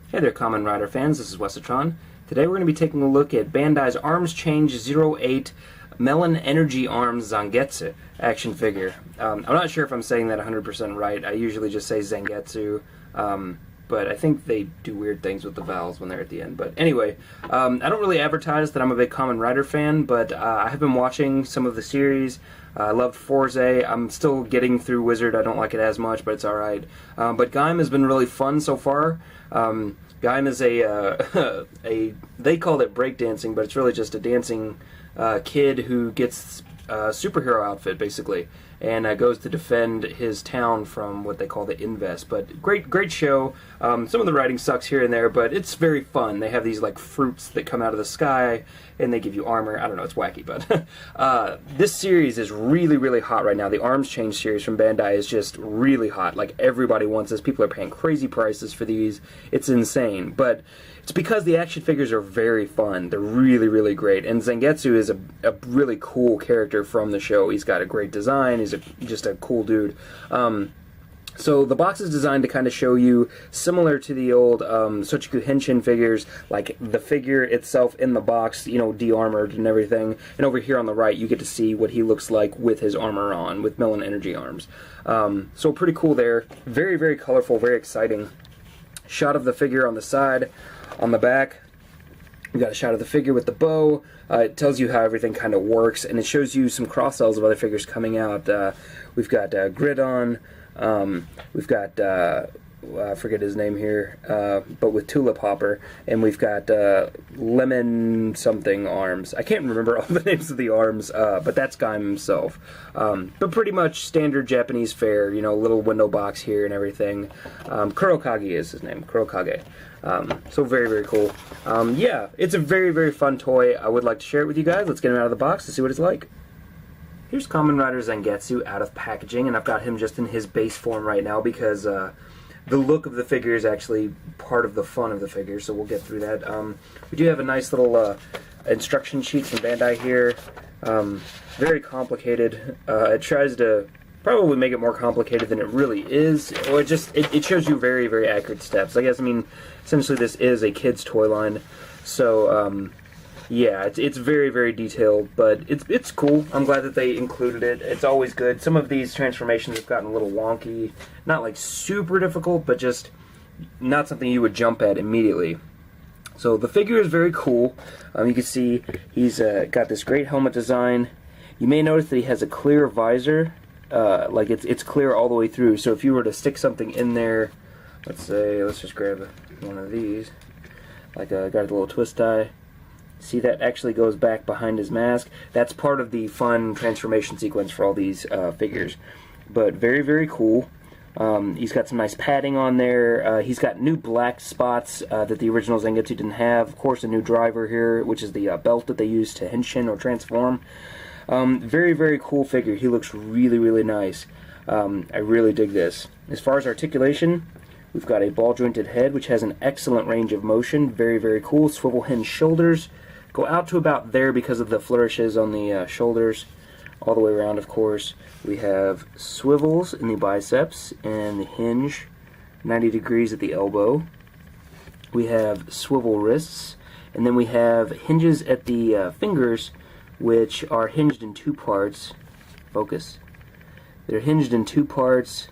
Hey there, Kamen Rider fans, this is Wesatron. Today we're going to be taking a look at Bandai's Arms Change 08 Melon Energy Arms Zangetsu action figure. I'm not sure if I'm saying that 100% right. I usually just say Zangetsu, but I think they do weird things with the vowels when they're at the end. But anyway, I don't really advertise that I'm a big Kamen Rider fan, but I have been watching some of the series. I loved Forze. I'm still getting through Wizard. I don't like it as much, but it's alright. But Gaim has been really fun so far. Gaim is they called it breakdancing, but it's really just a dancing kid who gets a superhero outfit, basically, and goes to defend his town from what they call the Invest. But great show. Some of the writing sucks here and there, but it's very fun. They have these like fruits that come out of the sky, and they give you armor. I don't know, it's wacky, but this series is really hot right now. The Arms Change series from Bandai is just really hot. Like, everybody wants this. People are paying crazy prices for these. It's insane, but it's because the action figures are very fun. They're really great, and Zangetsu is a really cool character from the show. He's got a great design. He's just a cool dude. So the box is designed to kind of show you, similar to the old Sochiku Henshin figures, like the figure itself in the box, you know, de-armored and everything. And over here on the right, you get to see what he looks like with his armor on, with Melon Energy arms. So pretty cool there. Very colorful, very exciting. Shot of the figure on the side, on the back. We got a shot of the figure with the bow. It tells you how everything kind of works, and it shows you some cross-sells of other figures coming out. We've got Gridon. We've got, I forget his name here, but with Tulip Hopper, and we've got Lemon something arms. I can't remember all the names of the arms, but that's Gaim himself. But pretty much standard Japanese fare, you know, little window box here and everything. Kurokage is his name, Kurokage. So very cool. Yeah, it's a very fun toy. I would like to share it with you guys. Let's get him out of the box to see what it's like. Here's Kamen Rider Zangetsu out of packaging, and I've got him just in his base form right now because the look of the figure is actually part of the fun of the figure, so we'll get through that. We do have a nice little instruction sheet from Bandai here. Very complicated. It tries to probably make it more complicated than it really is, or it shows you very accurate steps. I guess, I mean, essentially this is a kid's toy line, so yeah, it's very detailed, but it's cool. I'm glad that they included it. It's always good. Some of these transformations have gotten a little wonky. Not like super difficult, but just not something you would jump at immediately. So the figure is very cool. You can see he's got this great helmet design. You may notice that he has a clear visor. Like it's clear all the way through. So if you were to stick something in there, let's just grab one of these. Like got a little twist tie. See, that actually goes back behind his mask. That's part of the fun transformation sequence for all these figures. But very cool. He's got some nice padding on there. He's got new black spots that the original Zangetsu didn't have. Of course, a new driver here, which is the belt that they use to henshin or transform. Very cool figure. He looks really nice. I really dig this. As far as articulation, we've got a ball-jointed head, which has an excellent range of motion. Very cool. Swivel hinge shoulders. Go out to about there because of the flourishes on the shoulders. All the way around, of course. We have swivels in the biceps and the hinge, 90 degrees at the elbow. We have swivel wrists, and then we have hinges at the fingers, which are hinged in two parts. Focus. They're hinged in two parts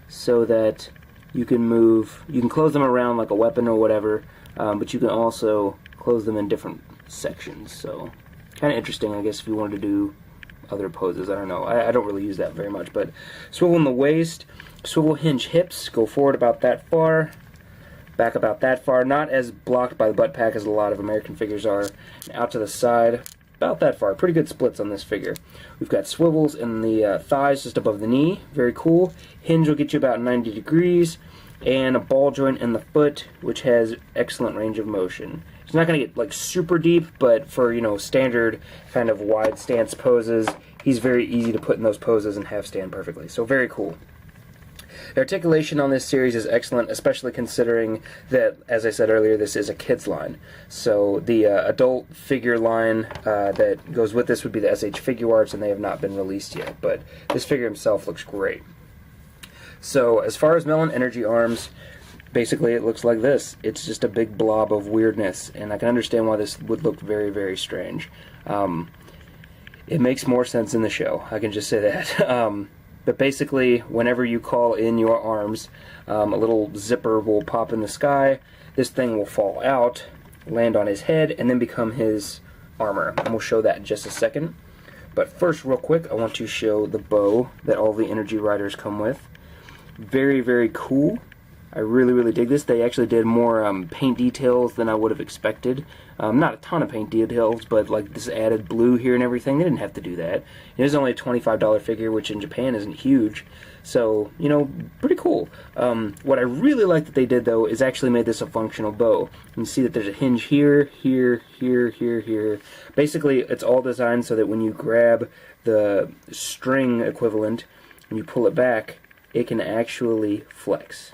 so that you can close them around like a weapon or whatever, but you can also close them in different sections. So kind of interesting, I guess, if you wanted to do other poses. I don't know. I don't really use that very much, but swivel in the waist, swivel hinge hips, go forward about that far, back about that far, not as blocked by the butt pack as a lot of American figures are, and out to the side, about that far. Pretty good splits on this figure. We've got swivels in the thighs just above the knee. Very cool. Hinge will get you about 90 degrees, and a ball joint in the foot, which has excellent range of motion. It's not going to get like super deep, but for, you know, standard kind of wide stance poses, he's very easy to put in those poses and have stand perfectly. So very cool. The articulation on this series is excellent, especially considering that, as I said earlier, this is a kids line. So the adult figure line that goes with this would be the SH Figure Arts, and they have not been released yet. But this figure himself looks great. So as far as Melon Energy arms, basically it looks like this. It's just a big blob of weirdness, and I can understand why this would look very, very strange. It makes more sense in the show, I can just say that. But basically, whenever you call in your arms, a little zipper will pop in the sky, this thing will fall out, land on his head, and then become his armor. And we'll show that in just a second. But first, real quick, I want to show the bow that all the energy riders come with. Very, very cool. I really, really dig this. They actually did more paint details than I would have expected. Not a ton of paint details, but like this added blue here and everything. They didn't have to do that. It was only a $25 figure, which in Japan isn't huge. So, you know, pretty cool. What I really like that they did, though, is actually made this a functional bow. You can see that there's a hinge here, here, here, here, here. Basically, it's all designed so that when you grab the string equivalent and you pull it back, it can actually flex.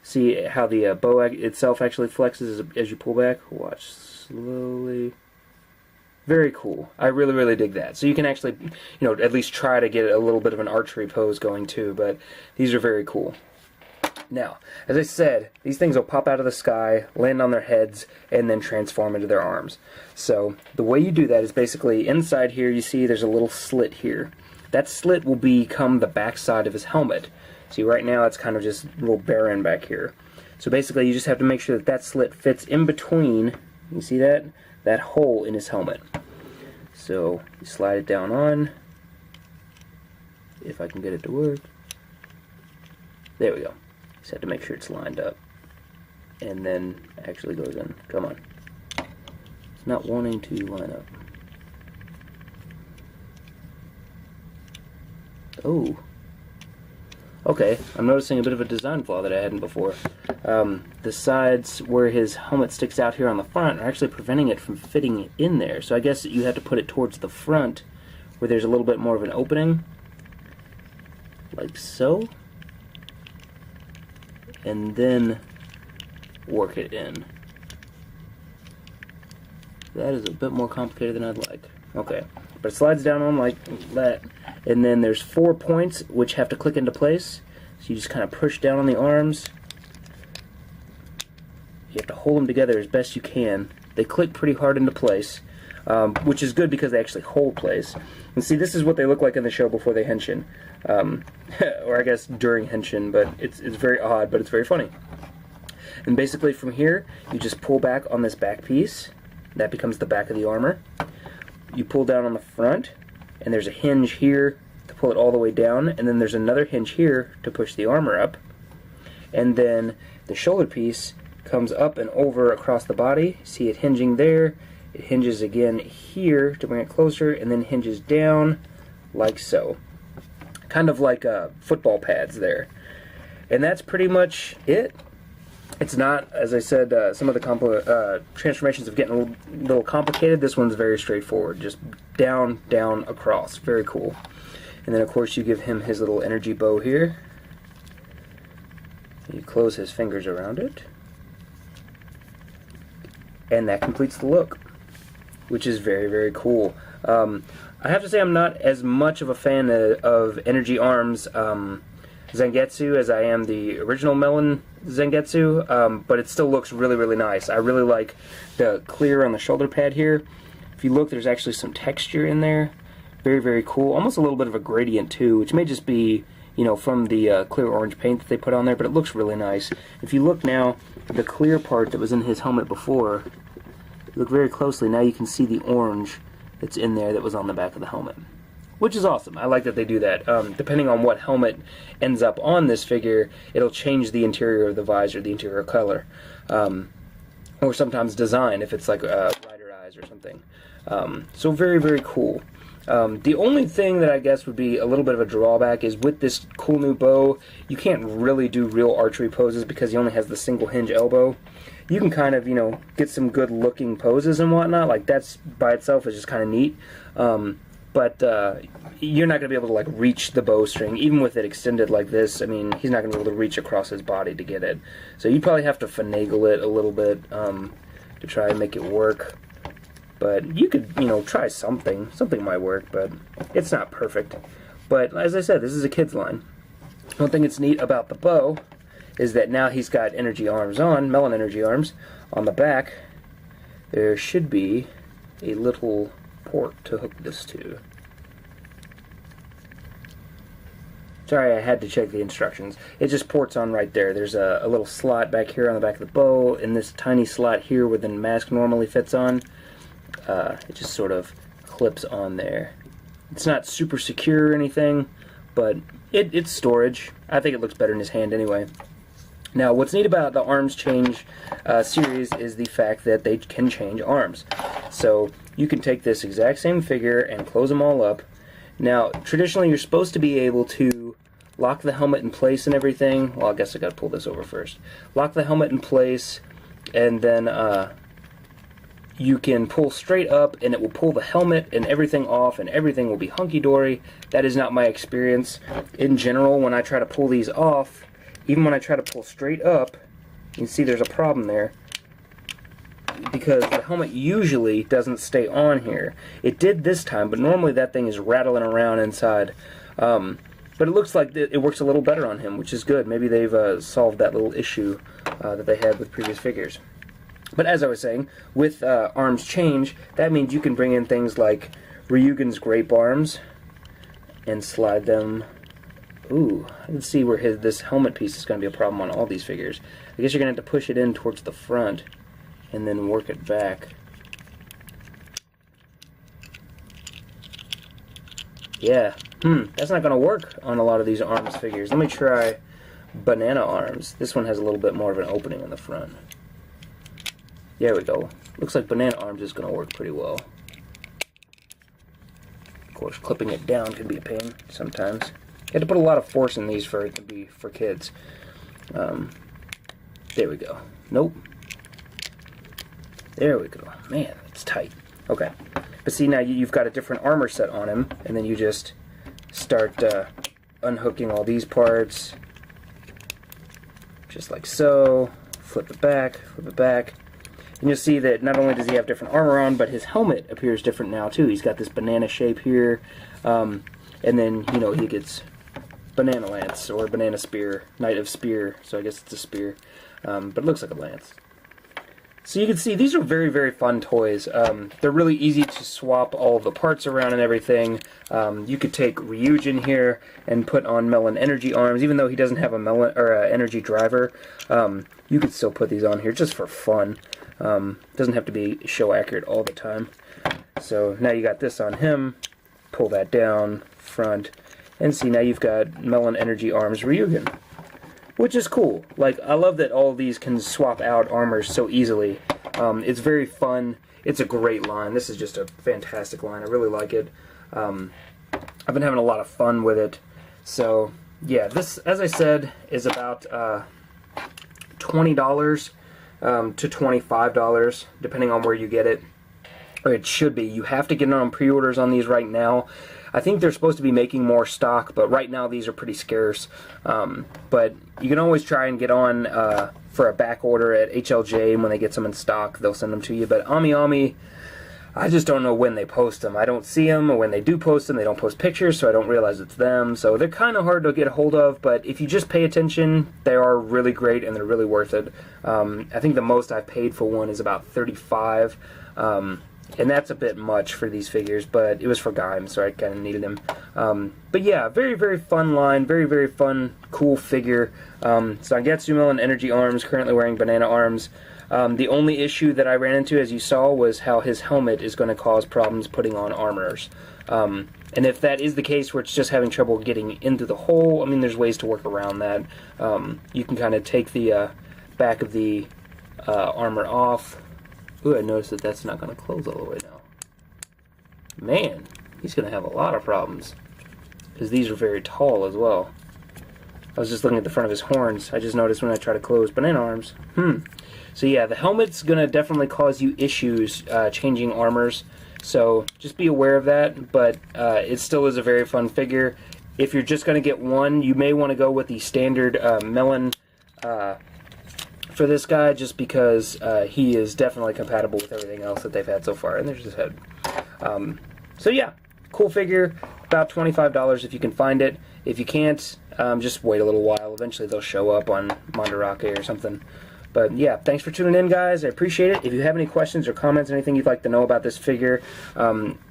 See how the bow itself actually flexes as you pull back? Watch slowly. Very cool. I really, really dig that. So you can actually, you know, at least try to get a little bit of an archery pose going too, but these are very cool. Now, as I said, these things will pop out of the sky, land on their heads, and then transform into their arms. So the way you do that is basically inside here you see there's a little slit here. That slit will become the backside of his helmet. See, right now it's kind of just a little barren back here. So basically you just have to make sure that that slit fits in between, you see that? That hole in his helmet. So you slide it down on, if I can get it to work. There we go. Just have to make sure it's lined up. And then actually goes in. Come on. It's not wanting to line up. Oh. Okay, I'm noticing a bit of a design flaw that I hadn't before. The sides where his helmet sticks out here on the front are actually preventing it from fitting in there. So I guess you have to put it towards the front where there's a little bit more of an opening. Like so. And then work it in. That is a bit more complicated than I'd like. Okay, but it slides down on like that. And then there's 4 points which have to click into place. So you just kind of push down on the arms. You have to hold them together as best you can. They click pretty hard into place, which is good because they actually hold place. And see, this is what they look like in the show before they henshin. Or I guess during henshin, but it's very odd, but it's very funny. And basically from here, you just pull back on this back piece. That becomes the back of the armor. You pull down on the front, and there's a hinge here to pull it all the way down, and then there's another hinge here to push the armor up. And then the shoulder piece comes up and over across the body. See it hinging there. It hinges again here to bring it closer, and then hinges down like so. Kind of like football pads there. And that's pretty much it. It's not, as I said, some of the transformations are getting a little complicated. This one's very straightforward. Just down, down, across. Very cool. And then, of course, you give him his little energy bow here. You close his fingers around it. And that completes the look, which is very, very cool. I have to say I'm not as much of a fan of Energy Arms Zangetsu as I am the original Melon Zangetsu, but it still looks really, really nice. I really like the clear on the shoulder pad here. If you look, there's actually some texture in there. Very, very cool. Almost a little bit of a gradient too, which may just be, you know, from the clear orange paint that they put on there, but it looks really nice. If you look now, the clear part that was in his helmet before, look very closely, now you can see the orange that's in there that was on the back of the helmet. Which is awesome. I like that they do that. Depending on what helmet ends up on this figure, it'll change the interior of the visor, the interior color. Or sometimes design, if it's like rider eyes or something. So very, very cool. The only thing that I guess would be a little bit of a drawback is with this cool new bow, you can't really do real archery poses because he only has the single hinge elbow. You can kind of, you know, get some good looking poses and whatnot. Like that's by itself is just kind of neat. But you're not going to be able to like reach the bowstring, even with it extended like this. I mean, he's not going to be able to reach across his body to get it. So you probably have to finagle it a little bit to try and make it work. But you could, you know, try something. Something might work, but it's not perfect. But as I said, this is a kid's line. One thing that's neat about the bow is that now he's got energy arms on, Melon energy arms. On the back, there should be a little port to hook this to. Sorry, I had to check the instructions. It just ports on right there. There's a little slot back here on the back of the bow, and this tiny slot here where the mask normally fits on. It just sort of clips on there. It's not super secure or anything, but it's storage. I think it looks better in his hand anyway. Now, what's neat about the Arms Change series is the fact that they can change arms. So you can take this exact same figure and close them all up. Now, traditionally, you're supposed to be able to lock the helmet in place and everything. Well, I guess I got to pull this over first. Lock the helmet in place, and then you can pull straight up, and it will pull the helmet and everything off, and everything will be hunky-dory. That is not my experience. In general, when I try to pull these off, even when I try to pull straight up, you can see there's a problem there, because the helmet usually doesn't stay on here. It did this time, but normally that thing is rattling around inside. But it looks like it works a little better on him, which is good. Maybe they've solved that little issue that they had with previous figures. But as I was saying, with Arms Change, that means you can bring in things like Ryugen's grape arms and slide them. Ooh, I can see where this helmet piece is going to be a problem on all these figures. I guess you're going to have to push it in towards the front and then work it back. Yeah, that's not going to work on a lot of these Arms figures. Let me try Banana Arms. This one has a little bit more of an opening in the front. There we go. Looks like Banana Arms is going to work pretty well. Of course, clipping it down can be a pain sometimes. You have to put a lot of force in these for it to be for kids. There we go. Nope. There we go. Man, it's tight. Okay. But see, now you've got a different armor set on him, and then you just start unhooking all these parts. Just like so. Flip it back, and you'll see that not only does he have different armor on, but his helmet appears different now too. He's got this banana shape here, and then, you know, he gets banana lance or banana spear, knight of spear, so I guess it's a spear, but it looks like a lance. So you can see these are very, very fun toys. They're really easy to swap all of the parts around and everything. You could take Ryujin here and put on Melon energy arms, even though he doesn't have a Melon or energy driver. You could still put these on here just for fun. Doesn't have to be show accurate all the time. So now you got this on him. Pull that down, front, and see, now you've got Melon energy arms Ryugen, which is cool. Like, I love that all of these can swap out armors so easily. It's very fun. It's a great line. This is just a fantastic line. I really like it. I've been having a lot of fun with it. So yeah, this, as I said, is about $20 to $25, depending on where you get it. Or it should be. You have to get on pre-orders on these right now. I think they're supposed to be making more stock, but right now these are pretty scarce. But you can always try and get on for a back order at HLJ, and when they get some in stock, they'll send them to you. But Ami, I just don't know when they post them. I don't see them, or when they do post them, they don't post pictures, so I don't realize it's them. So they're kind of hard to get a hold of, but if you just pay attention, they are really great, and they're really worth it. I think the most I've paid for one is about $35. And that's a bit much for these figures, but it was for Gaim, so I kind of needed him. But yeah, very, very fun line, very, very fun, cool figure. Zangetsu Melon energy arms, currently wearing banana arms. The only issue that I ran into, as you saw, was how his helmet is going to cause problems putting on armors. And if that is the case where it's just having trouble getting into the hole, I mean, there's ways to work around that. You can kind of take the back of the armor off. Ooh, I noticed that that's not going to close all the way now. Man, he's going to have a lot of problems, because these are very tall as well. I was just looking at the front of his horns. I just noticed when I try to close banana arms. So yeah, the helmet's going to definitely cause you issues changing armors, so just be aware of that, but it still is a very fun figure. If you're just going to get one, you may want to go with the standard Melon for this guy, just because he is definitely compatible with everything else that they've had so far. And there's his head. So yeah, cool figure, about $25 if you can find it. If you can't, just wait a little while. Eventually they'll show up on Mandarake or something. But yeah, thanks for tuning in, guys. I appreciate it. If you have any questions or comments, anything you'd like to know about this figure,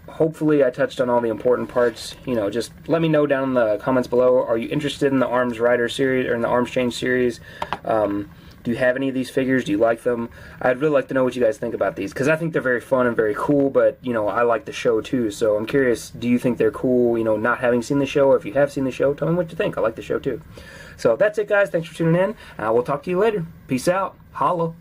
hopefully I touched on all the important parts. You know, just let me know down in the comments below. Are you interested in the Arms Rider series or in the Arms Change series? Do you have any of these figures? Do you like them? I'd really like to know what you guys think about these, because I think they're very fun and very cool, but, you know, I like the show too, so I'm curious, do you think they're cool, you know, not having seen the show, or if you have seen the show, tell me what you think. I like the show too. So that's it, guys. Thanks for tuning in. We'll talk to you later. Peace out. Holla.